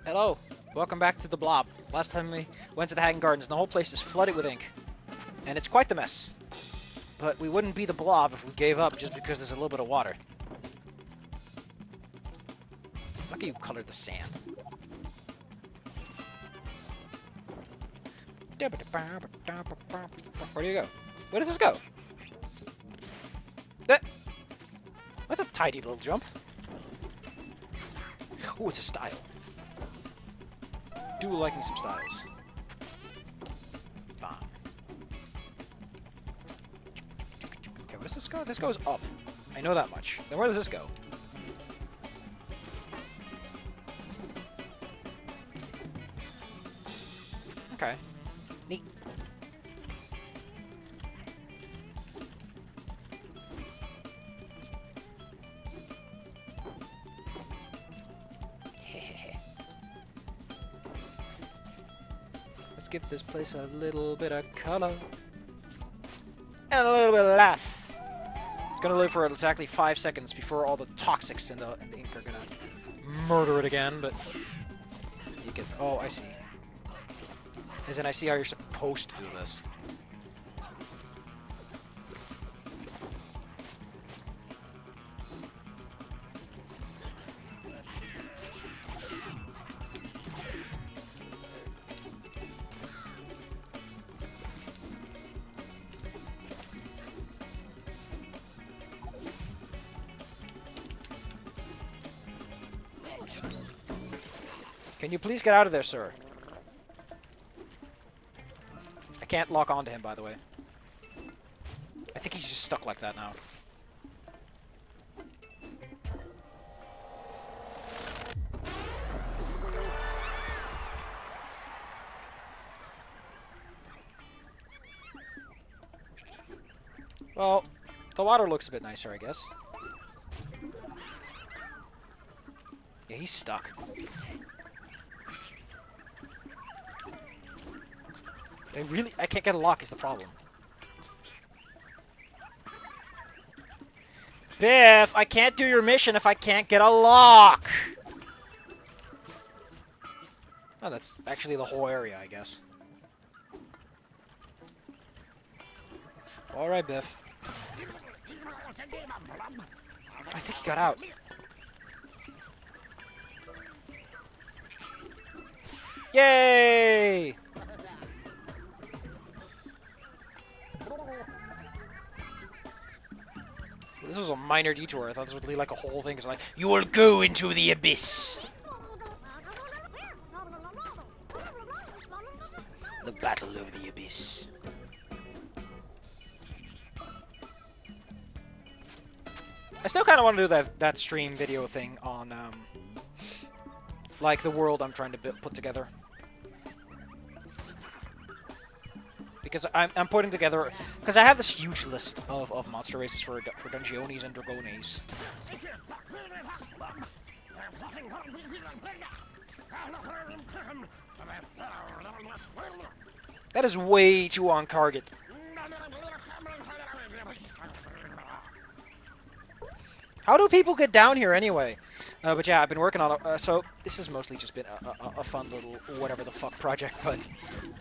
Hello, welcome back to the Blob. Last time we went to the Hagen Gardens, and the whole place is flooded with ink. And it's quite the mess. But we wouldn't be the Blob if we gave up just because there's a little bit of water. Lucky you colored the sand. Where do you go? Where does this go? That's a tidy little jump. Ooh, it's a style. Do liking some styles. Bomb. Okay, where does this go? This goes up. I know that much. Then where does this go? Okay. Neat. Let's give this place a little bit of color. And a little bit of laugh. It's gonna live for exactly 5 seconds before all the toxics in the ink are gonna murder it again, but you get... Oh, I see. As in, I see how you're supposed to do this. Can you please get out of there, sir? I can't lock onto him, by the way. I think he's just stuck like that now. Well, the water looks a bit nicer, I guess. Yeah, he's stuck. I can't get a lock is the problem. Biff, I can't do your mission if I can't get a lock! Oh, that's actually the whole area, I guess. Alright, Biff. I think he got out. Yay! This was a minor detour. I thought this would lead like a whole thing. It's like, you will go into the abyss. The battle of the abyss. I still kind of want to do that stream video thing on, like the world I'm trying to put together. Because I'm putting together... Because I have this huge list of monster races for Dungeonis and Dragones. That is way too on target. How do people get down here anyway? But yeah, I've been working on it. So this has mostly just been a fun little whatever the fuck project. But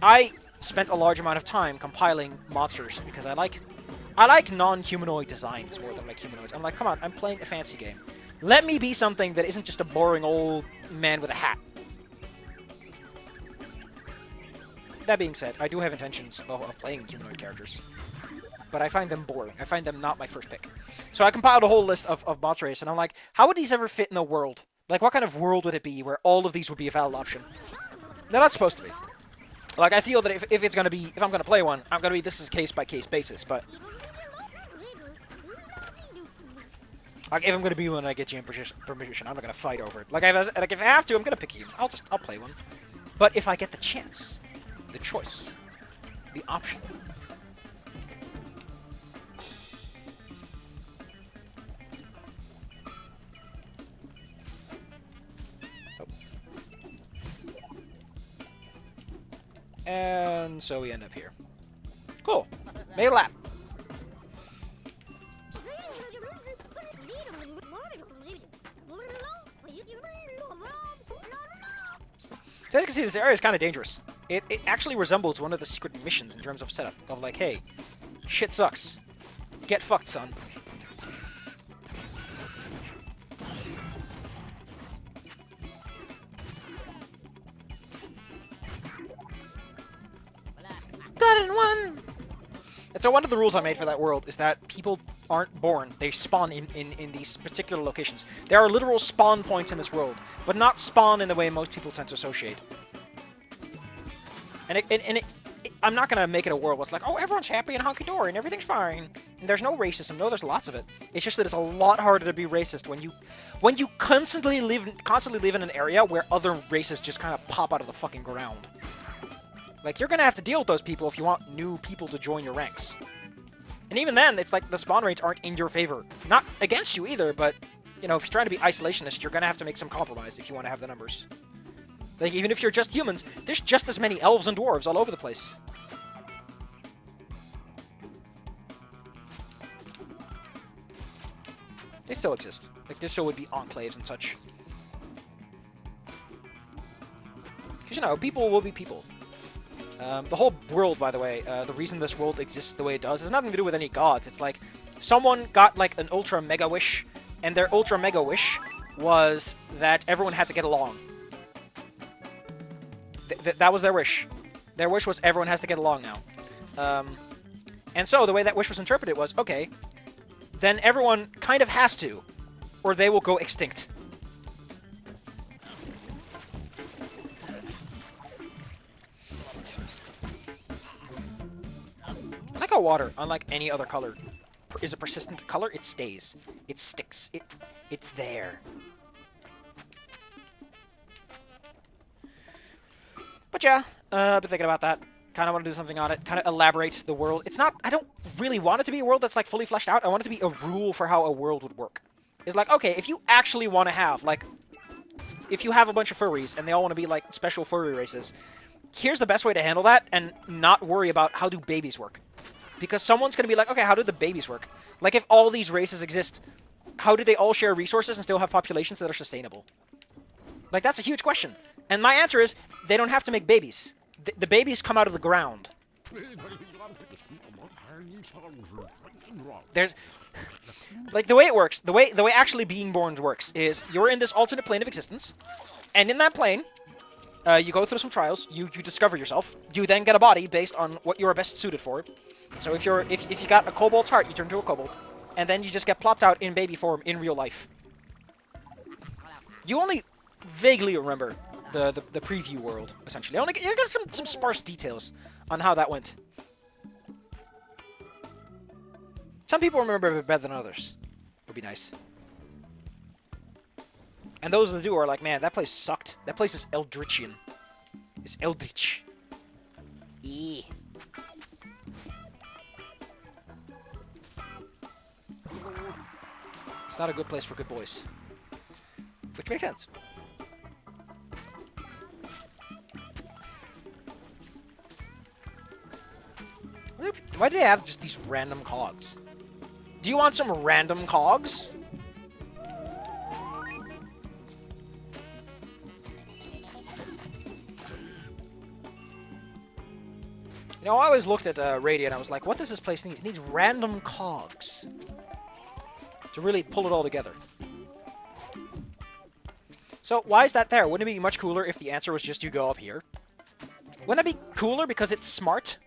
I spent a large amount of time compiling monsters because I like non-humanoid designs more than like humanoids. I'm like, come on, I'm playing a fancy game. Let me be something that isn't just a boring old man with a hat. That being said, I do have intentions of playing humanoid characters. But I find them boring. I find them not my first pick. So I compiled a whole list of monster races, and I'm like, how would these ever fit in a world? Like, what kind of world would it be where all of these would be a valid option? They're not supposed to be. Like, I feel that if I'm gonna play one, I'm gonna be, this is case-by-case basis, but... Like, if I'm gonna be one and I get GM permission, I'm not gonna fight over it. Like, if I have to, I'm gonna pick you. I'll play one. But if I get the chance, the choice, the option... And so we end up here. Cool. Made a lap. So as you can see, this area is kind of dangerous. It actually resembles one of the secret missions in terms of setup. Of like, hey, shit sucks. Get fucked, son. Got in one! And so one of the rules I made for that world is that people aren't born. They spawn in these particular locations. There are literal spawn points in this world, but not spawn in the way most people tend to associate. And I'm not going to make it a world where it's like, oh, everyone's happy and hunky-dory and everything's fine. And there's no racism. No, there's lots of it. It's just that it's a lot harder to be racist when you constantly live in an area where other races just kind of pop out of the fucking ground. Like, you're going to have to deal with those people if you want new people to join your ranks. And even then, it's like the spawn rates aren't in your favor. Not against you either, but, you know, if you're trying to be isolationist, you're going to have to make some compromise if you want to have the numbers. Like, even if you're just humans, there's just as many elves and dwarves all over the place. They still exist. Like, there still would be enclaves and such. Because, you know, people will be people. The whole world, by the way, the reason this world exists the way it does has nothing to do with any gods. It's like, someone got, like, an ultra mega wish, and their ultra mega wish was that everyone had to get along. That was their wish. Their wish was everyone has to get along now. And so, the way that wish was interpreted was, okay, then everyone kind of has to, or they will go extinct. I like how water, unlike any other color, is a persistent color. It stays. It sticks. It's there. But yeah, I've been thinking about that. Kind of want to do something on it. Kind of elaborate the world. It's not... I don't really want it to be a world that's, like, fully fleshed out. I want it to be a rule for how a world would work. It's like, okay, if you actually want to have, like... If you have a bunch of furries, and they all want to be, like, special furry races, here's the best way to handle that, and not worry about how do babies work. Because someone's going to be like, okay, how do the babies work? Like, if all these races exist, how do they all share resources and still have populations that are sustainable? Like, that's a huge question. And my answer is, they don't have to make babies. The babies come out of the ground. There's... Like, the way it works, the way actually being born works, is you're in this alternate plane of existence, and in that plane, you go through some trials, you discover yourself, you then get a body based on what you are best suited for. So if you got a kobold's heart, you turn to a kobold, and then you just get plopped out in baby form in real life. You only vaguely remember the preview world, essentially. You got some sparse details on how that went. Some people remember it better than others. Would be nice. And those that do are like, man, that place sucked. That place is Eldritchian. It's Eldritch. Eee. It's not a good place for good boys. Which makes sense. Why do they have just these random cogs? Do you want some random cogs? You know, I always looked at Radio and I was like, what does this place need? It needs random cogs to really pull it all together. So, why is that there? Wouldn't it be much cooler if the answer was just you go up here? Wouldn't that be cooler because it's smart?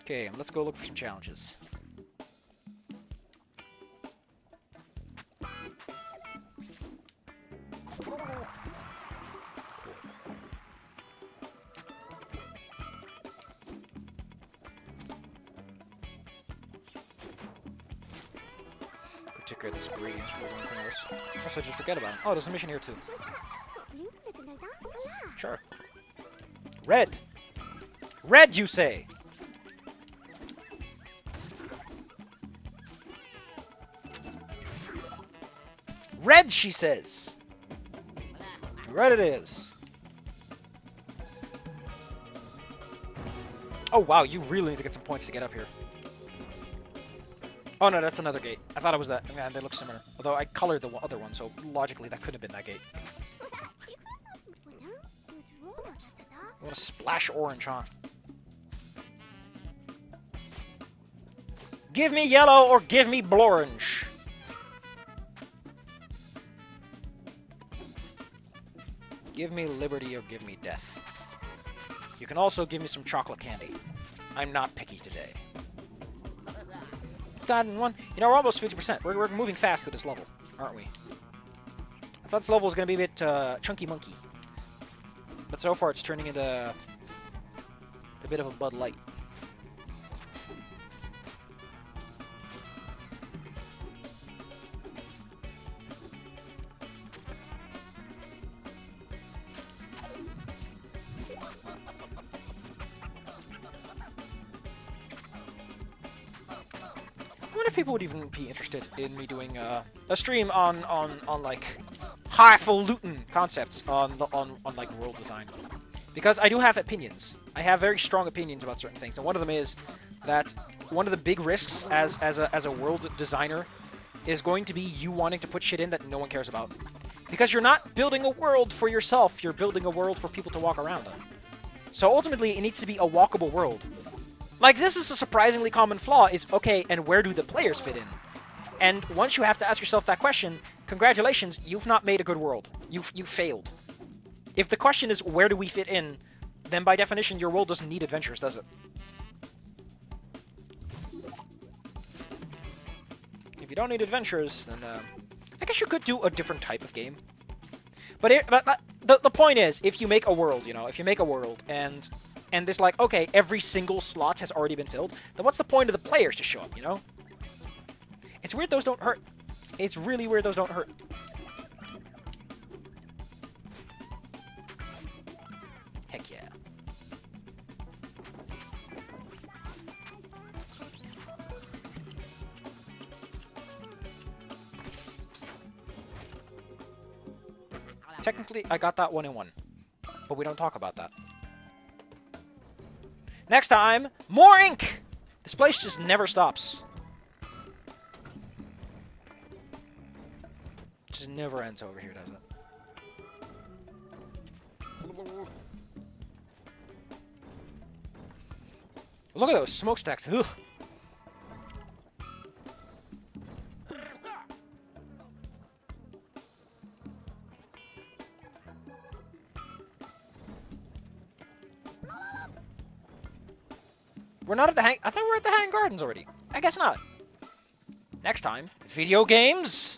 Okay, let's go look for some challenges. Could take care of these ingredients for anything else. Also, just forget about them. Oh, there's a mission here too. Sure. Red! Red, you say? Red, she says. Red it is. Oh, wow, you really need to get some points to get up here. Oh, no, that's another gate. I thought it was that. Man, they look similar. Although I colored the other one, so logically that could have been that gate. I want to splash orange, huh? Give me yellow or give me blorange. Give me liberty or give me death. You can also give me some chocolate candy. I'm not picky today. Gotten one. You know, we're almost 50%. We're moving fast to this level, aren't we? I thought this level was going to be a bit chunky monkey. But so far it's turning into a bit of a Bud Light. I wonder if people would even be interested in me doing a stream on like highfalutin concepts on like world design, because I do have opinions. I have very strong opinions about certain things, and one of them is that one of the big risks as a world designer is going to be you wanting to put shit in that no one cares about, because you're not building a world for yourself. You're building a world for people to walk around on. So ultimately, it needs to be a walkable world. Like, this is a surprisingly common flaw, is, okay, and where do the players fit in? And once you have to ask yourself that question, congratulations, you've not made a good world. You've failed. If the question is, where do we fit in, then by definition, your world doesn't need adventures, does it? If you don't need adventures, then, I guess you could do a different type of game. But the point is, if you make a world, you know, if you make a world, and there's like, okay, every single slot has already been filled, then what's the point of the players to show up, you know? It's weird those don't hurt. It's really weird those don't hurt. Heck yeah. Technically, I got that 1 in 1, but we don't talk about that. Next time, more ink! This place just never stops. It just never ends over here, does it? Look at those smokestacks. Ugh. We're not at the hang... I thought we were at the Hanging Gardens already. I guess not. Next time, video games...